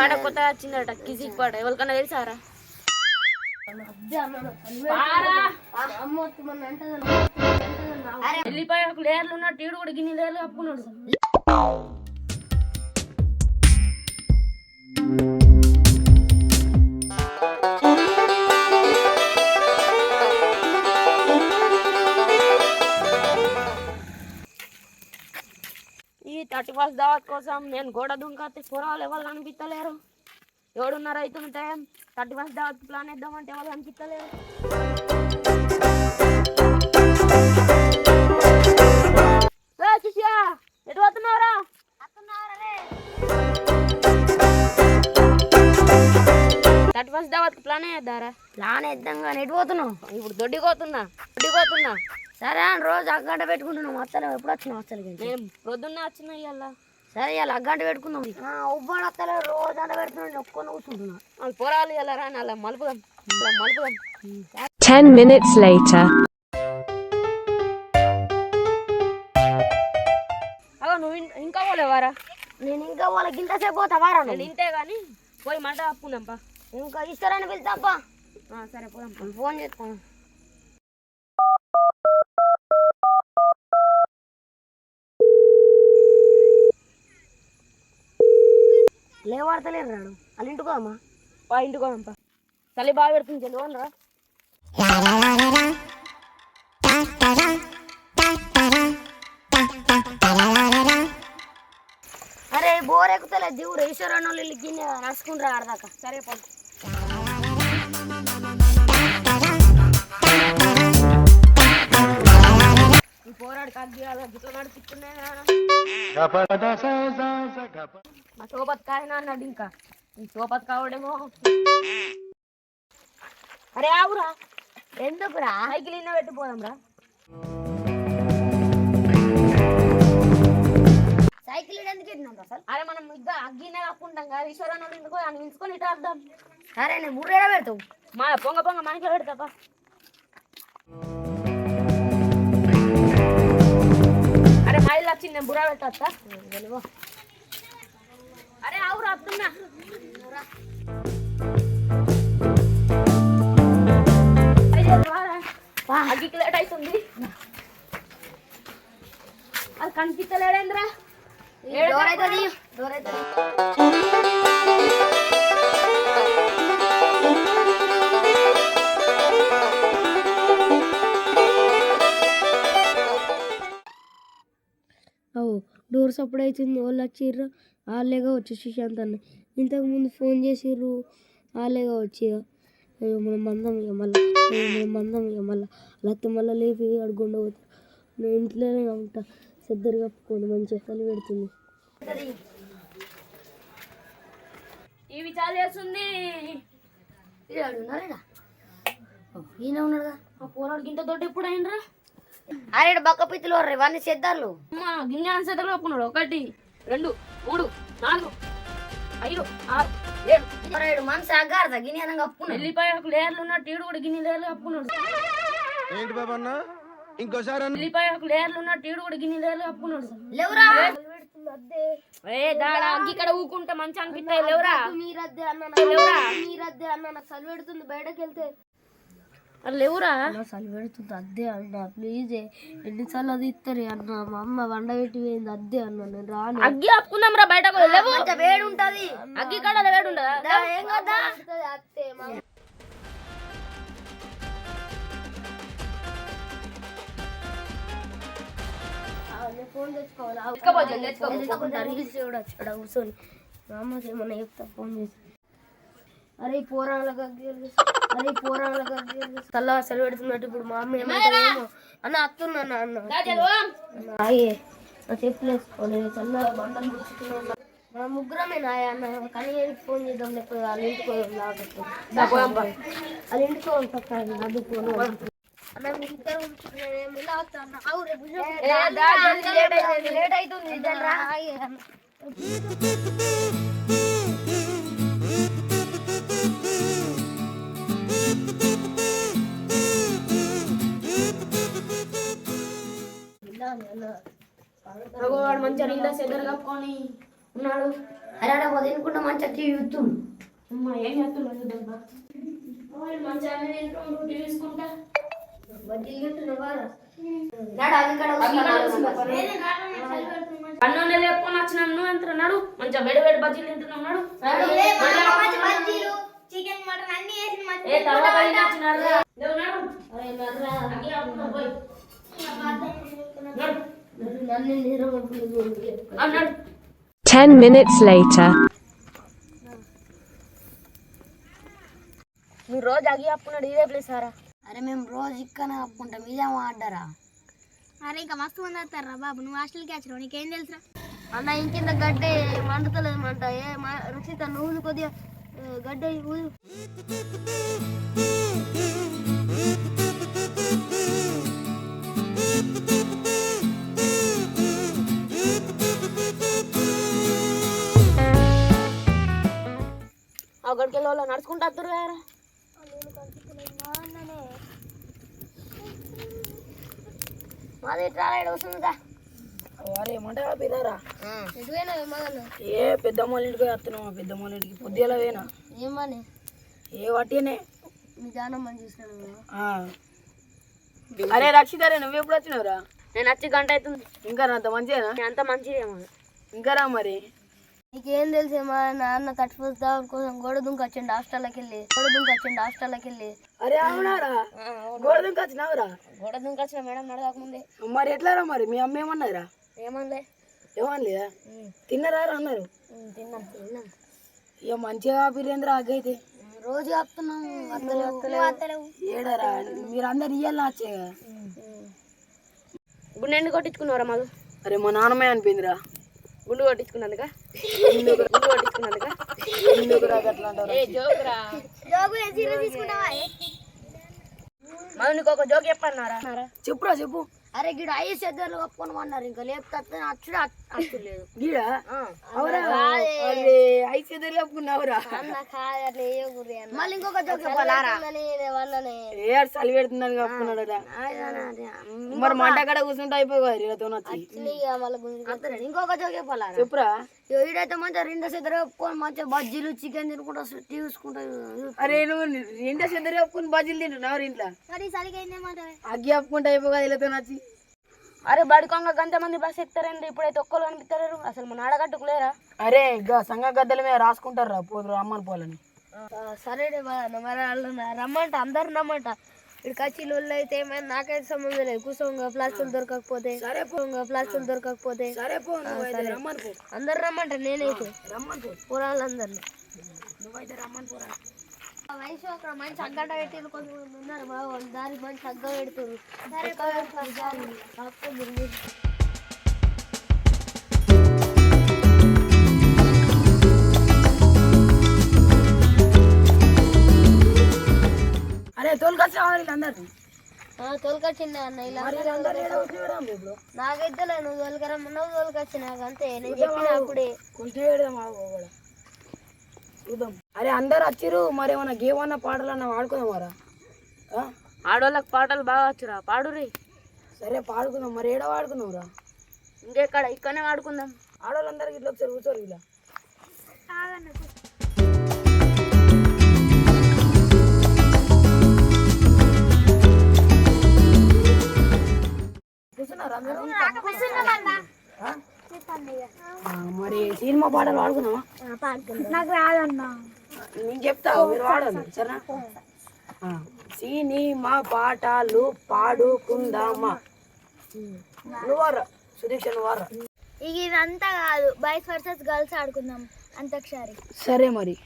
పాట కొత్తగా వచ్చిందట కిజిక్ పాట ఎవరికన్నా తెలుసారా? వెళ్ళిపోయి ఒక లేర్లు ఉన్నట్టు ఈడు కూడా గిన్నె లేర్లు కప్పుకున్నాడు. ఈ 31st దావత్ కోసం నేను గోడ దుంకతే పొరాలు ఎవరు కనిపిస్తలేరు. ఎవడున్న రైతులు టైం 31st దావత్ ప్లాన్ వేద్దామంటే ఎవరు కనిపిస్తలేరు. ఎటు పోతున్నావురా? 31st దావత్ ప్లాన్ వేద్దారా? ప్లాన్ వేద్దాం కానీ ఎటు పోతున్నావు? ఇప్పుడు దొడ్డిపోతున్నా. సరే అని రోజు అగ్గంట పెట్టుకుంటున్నాం. వస్తలేవు. ఎప్పుడు వచ్చినావు? అసలు నేను పొద్దున్నే వచ్చిన ఇవాళ. సరే ఇవాళ అగ్గంట పెట్టుకుందాం. ఉవ్వడు వస్తలేవు. రోజు అంట పెడుతున్నాడు. ఒక్కొని కూర్చుంటున్నా. పోరాలు ఇలా రాని అలా మలుపుదాం. 10 minutes later. అలా నువ్వు ఇంకా పోలేవారా? నేను ఇంకా వాళ్ళకి ఇంతసేపు పోతావారా? నేను ఇంతే కానీ పోయి మంట కప్పుకుందాంపా. ఇంకా ఇస్తారని వెళ్తాంపా. సరే పోదాం. ఫోన్ చేస్తాను. లేవాడతలేరు రాడు. వాళ్ళ ఇంటికో అమ్మా. ఇంటికోదాంపా. చలి బాగా పెడుతుంది. చెల్లురా అరే బోర్ ఎక్కుతలే దివుడు ఈశ్వరన్న వాళ్ళు గిన్నె రాసుకుంటారు ఆడదాకా. సరే పో. ఈ పోరాడు కగ్గి గిట్ల నడిపిస్తున్నాయి. మా సోపత్ కాయన అన్నాడు. ఇంకా ఈ సోపత్ కావడేమో. అరే ఆవురా. ఎందుకురా? సైకిల్ ఇన్న పెట్టిపోదాం రా. సైకిల్ ఎందుకు పెట్టినాం అసలు? అరే మనం ఇంకా అగ్గినే కాకుంటాం కదా. ఈశ్వరన్న ఎందుకో అని పిలుచుకొని ఇటు అర్థం. సరే నేను ముర్రేడా పెడతావు. మా పొంగ మనకి పెడతాపా. అరే మా ఇల్లు వచ్చింది. నేను బుర్రా పెట్టా. అరే ఆవురా వస్తున్నా. అగ్గికి లేట్ అవుతుంది. అది కనిపించలేడేంద్రా. డోర్ సప్పుడు అవుతుంది. వాళ్ళు వచ్చిర్రు. వాళ్ళేగా వచ్చి సుశాంత్ అన్న ఇంతకుముందు ఫోన్ చేసిర్రు. వాళ్ళేగా వచ్చి మనం మందం ఇక మళ్ళీ లేకపోతే మళ్ళీ లేపి అడుగుండ పోతారు. నేను ఇంట్లోనే ఉంటా. సిద్ధరు కప్పుకొని మంచిగా చలి పెడుతుంది. ఇవి చాలా చేస్తుంది. ఈయన ఉన్నాడుగా. ఆ పోరాడు గింత తోటి ఎప్పుడు అయినరా? అరే బక్క పిత్తులు ఇవన్నీ సిద్ధార్లు. అమ్మా గిన్నె సెద్దలు కప్పుకున్నాడు. 1 2 3 4 5 6 7 మనసు అగ్గారదా గిన్నె అనగా కప్పుకున్నాడు. వెళ్ళిపోయి ఒక లేర్లు ఉన్నట్టు ఈడు కూడా గిన్నె లేర్లు కప్పుకున్నాడు. ఏంటి బాబా అన్న ఇంకోసారి వెళ్ళిపోయి ఒక లేర్లు ఉన్నట్టు ఈడు కూడా గిన్నె లేర్లు కప్పుకున్నాడు. లేవురా దాడా అగ్గి ఇక్కడ ఊకుంటే మంచి అనిపిస్తాయి. లేవురా మీరద్దే అన్న నాకు చలి పెడుతుంది. బయటకు వెళ్తే లేవురా. చలి పెడుతుంది అద్దే అన్న ప్లీజ్. ఎన్నిసార్లు అది ఇస్తారు అన్న. మా అమ్మ వండ పెట్టి పోయింది అద్దే అన్న. నేను రాను. అగ్గి ఆపుకుందాం రా. బయటకు లేవు. వేడి ఉంటది. అగ్గి కాడ వేడి ఉండదా? ఏం కదా అత్తే ఫోన్ తెచ్చుకోవాలి. రీల్స్ చూడొచ్చు అక్కడ కూర్చొని. మా అమ్మకి ఏమన్నా చెప్తా ఫోన్ చేసి. అరే పోరాళ్ళగా తల్లా సెలవు పెడుతున్నట్టు ఇప్పుడు మా అమ్మ ఏమంటారేమో అన్న అత్తున్నా అన్న అయ్యే చెప్పులేసుకోండి. చల్లగా బండలు ముచ్చుకున్నా. మా ముగ్గురమే నాయ అన్న. కానీ ఫోన్ చేద్దాం. లేకపోతే వాళ్ళ ఇంటికి వాళ్ళ ఇంటికి అది ఫోన్ అన్న. మీ ఇద్దరు ఉంచుకున్నాను. ఇలా వస్తా అన్న. లేట్ అవుతుంది. వాడు మంచిగా నీళ్ళ సెద్దరు కప్పుకొని ఉన్నాడు. అరే అక్కడ వదిలినుకుంటా మంచిగా టీవీ చూస్తుంది. అమ్మా ఏం చేస్తున్నావు చూద్దాం బా. మంచిగా అన్ని తింటాం టీవీ తీసుకుంటా అన్నం లేపుకొని వచ్చినాం నువ్వు ఎంత నాడు మంచిగా వేడి వేడి బజ్జీలు తింటున్నాం నాడు చికెన్ మటన్ అన్ని ఏ తర్వాత వచ్చినారు లేవు నాడు అగ్గి ఆపుకున్నాం పోయి అన్నాడు 10 minutes later. మీరు రోజు అగ్గి ఆపుకున్నాడు ఇదే ప్లేస్ సారా. అరే మేము రోజు ఇక్కనే ఆపుకుంటాం, ఇదే ఆడ్డారా? అరే ఇంకా మస్తు మంది వస్తారా బాబు, నువ్వు హాస్టల్కి వచ్చినావు, నీకేం తెలుసురా? అన్న ఇంకింత గడ్డే మండుతలేదు మంట. రుచిత నువ్వు కొద్దిగా గడ్డ ఊదు. అక్కడికి వెళ్ళి వాళ్ళు నడుచుకుంటూ వస్తారు కదా. మాది ట్రాలైడ్ వస్తుందిగా. వారు ఏమంటే పిల్లరా ఎటువైనా ఏమన్నా ఏ పెద్దమ్మ ఇంటికి వస్తున్నావు, పెద్దమ్మ ఇంటికి పొద్దులా వేనా ఏమని ఏ వాటినే. మీ జానమ్మని చూసినాను. అరే రక్షితారే నువ్వు ఎప్పుడు వచ్చినావురా? నేను వచ్చి గంట అవుతుంది. ఇంకా అంత మంచిదేనా? అంత మంచిదేమో. ఇంకా రా మరి. నీకేం తెలుసే, మా నాన్న తట్టుపోతా కోసం గోడ దుంకి వచ్చిండు హాస్టల్కి వెళ్ళి. అరే అవునారా? గోడదుంకి వచ్చినావురా? గోడ దుంకి వచ్చిన మేడం నడవకముందే. మరి ఎట్లారా మరి? మీ అమ్మ ఏమన్నదిరా? ఏమనలే. ఏమనలేదా? తిన్నారా అన్నారు? తిన్నాం. ఇక మంచిగా పిల్లేంద్రా ఆగైతే. రోజు చెప్తున్నాం ఏడారా మీరు అందరు ఇయ్యాలి వచ్చే. గుండె ఎండు కొట్టించుకున్నారా మాకు? అరే మా నాన్నమే అనిపోయిందిరా. గుండు కొట్టించుకున్నందుక ఎందుకురా అట్లా అంటారు? మరి నీకు ఒక జోక్ చెప్పన్నారా? చెప్పురా చెప్పు. అరే గిడ ఐదు సెద్దర్లు కప్పుకొని అన్నారు, ఇంకా లేకపోతే అచ్చులేదు. గీడా అవురా? ఐదు ఎదురు చెప్పుకున్నావురా? మళ్ళీ ఇంకొక జోక్ చెప్పాలారా? ఏ చలి పెడుతుందని కప్పుకున్నాడు. మరి మంట కాడ కూర్చుంటే అయిపోయి వచ్చి. ఇంకొక జోక్ చెప్పాలారా? చెప్పురా. ఈడైతే మంచిగా రెండు సెద్దరు కప్పుకొని మంచిగా బజ్జీలు చికెన్ తినుకుంటా చూసుకుంటా. అరే నువ్వు ఇంట్లో సెద్దరు చెప్పుకుని బజ్జీలు తింటున్నావు ఇంట్లో. మరి సరిగైందేమంటారు? అగ్గి చెప్పుకుంటే అయిపోయి వీళ్ళతో వచ్చి. అరే బడికొంగ గంతమంది బస్ ఎక్కుతారండి, ఇప్పుడైతే ఒక్కరు కనిపిస్తారు. అసలు మన ఆడగట్టుకులేరా? అరే సంఘ గద్దల మీద రాసుకుంటారా పోదురు అమ్మని పోలని. సరే మరి వాళ్ళు రమ్మంట, అందరు రమ్మంట. ఇక్కడికి వచ్చి లోళ్ళు అయితే ఏమైనా నాకైతే సంబంధం లేదు. కూర్చోంగా ప్లాస్టిక్ దొరకకపోతే సరే పో రమ్మని పో. అందరు రమ్మంట. నేనైతే రమ్మని పో. పొలాలందరినీ నువ్వైతే రమ్మని పోరా. వయసు అక్కడ మంచి అగ్గంట పెట్టి కొంతమంది ఉన్నారు మా వాళ్ళు, దారి మంచి అగ్గ పెడుతుంది. అరే తోలుకొచ్చిన వీళ్ళందరినీ. తోలుకొచ్చింది అన్న ఇలా ఇప్పుడు నాకైతే నువ్వు తోలుకరమ్మన్నావు, తోలుకొచ్చినాక అంతే. నేను చెప్పిన అప్పుడే కుర్చీ పెడదాం కూడా చూద్దాం. అరే అందరు వచ్చిర్రు, మరి ఏమన్నా గేమ్ అన్న పాటలు అన్న వాడుకుందామారా? ఆడవాళ్ళకి పాటలు బాగా వచ్చురా, పాడురి. సరే పాడుకుందాం. మరి ఏడ వాడుకుందాంరా? ఇంకెక్కడ ఇక్కడనే వాడుకుందాం. ఆడవాళ్ళందరికి ఇట్లా ఒకసారి కూర్చోరు ఇలా. కూర్చున్నారా అందరూ? మరి సినిమా పాటలు వాడుకుందామా? నాకు రాదన్నా. నేను చెప్తా, మీరు వాడాలి సరేనా? సినిమా పాటలు పాడుకుందామా? నువ్వారా సుదీక్ష, నువ్వారా? ఇక ఇదంతా కాదు, బాయ్స్ వర్సెస్ గర్ల్స్ ఆడుకుందాం అంతక్షరి. సరే మరి.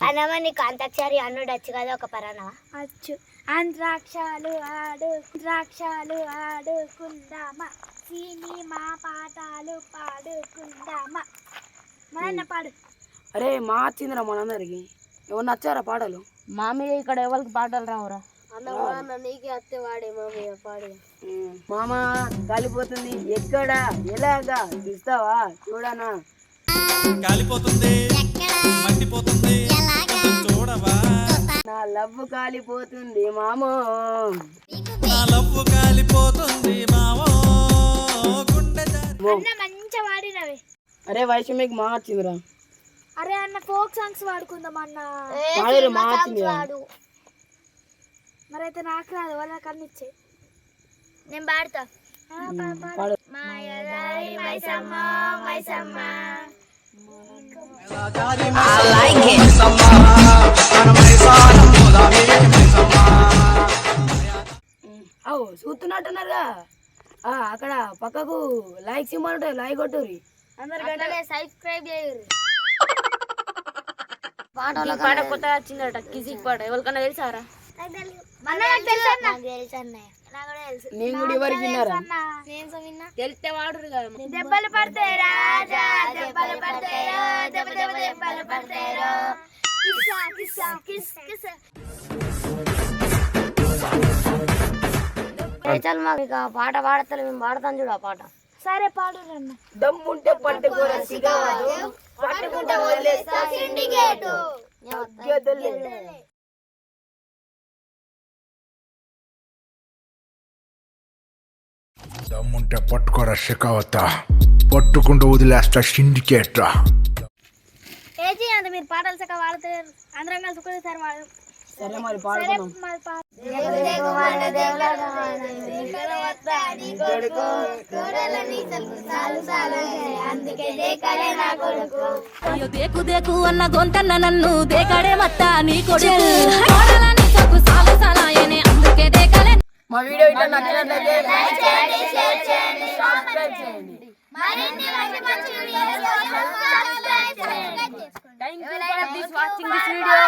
అనమా నీకు అంతక్షరి అన్నుడు వచ్చు కదా, ఒక పరానవా? వచ్చు. అంత్రాక్షాలు ఆడుకుందామా, సినిమా పాటలు పాడుకుందామా. మన పాడు. అరే మా వచ్చిందిరా మనందరికి. ఏమన్నా నచ్చారా పాటలు? మా మీద ఇక్కడ ఎవరికి పాటలు రావురా? అన్న నీకే అత్తే వాడే మామయ్య పాడే. మామ కాలిపోతుంది, ఎక్కడ ఎలాగా చూస్తావా? చూడనా కాలిపోతుంది, మండిపోతుంది, చూడవా నా లవ్ కాలిపోతుంది మామో, నా లవ్ కాలిపోతుంది మావో, గుండె మంచిగా వాడినవి. అరే వయసు మీకు మా వచ్చిందిరా. అరే అన్న ఫోక్ సాంగ్స్ పాడుకుందాం అన్న. పాడేరు మార్చింది మరైతే నాకు రాదు వాళ్ళకి అన్ని ఇచ్చే. నేను పాడతా. పాడు. మాయదారి మైసమ్మ మైసమ్మ అవు చూస్తున్నట్టున్నారుగా. అక్కడ పక్కకు లైక్ సింబల్ ఉంటుంది, లైక్ కొట్టుర్రి. అందరికంటే సబ్స్క్రైబ్ చేయరు. ఈ పాట కొత్తగా వచ్చిందట, కిజిక్ పాట. ఎవరికన్నా తెలుసారా? నేను కూడా ఎవరికి విన్నారా? తెలిస్తే వాడు కదా. దెబ్బలు పడతాయి రాజా, దెబ్బలు పడతాయి రా, దెబ్బ దెబ్బ దెబ్బలు పడతాయి రా. కిస్సా కిస్సా కిస్ కిస్. చల్ మాకు ఇక పాట పాడతలే, మేము పాడతాం చూడు ఆ పాట. సరే పాడు అన్న. దమ్ముంటే పట్టుకోరా సిగవాడు, పట్టుకుంటే వదిలేస్తా సిండికేటు. దమ్ముంటే పట్టుకోరా షెకావత, పట్టుకుంటూ వదిలేస్తా సిండికేట్. ఏజీ అంత మీరు పాటలు చక్కగా పాడతారు, అందరం కలిసి ఒకటేసారి పాడు. సరే మరి పాడుకుందాం. అయ్యో దేకు దేకు అన్న గొంతన్న నన్ను దేకాడే మత్త నీ కొడుకు. మా వీడియో ఇట్లా నచ్చినట్లయితే లైక్ చేయండి, షేర్ చేయండి, సబ్స్క్రైబ్ చేయండి. మరిన్ని మంచి మంచి వీడియోస్ కోసం సబ్స్క్రైబ్ చేయండి. Thank you for this watching this video.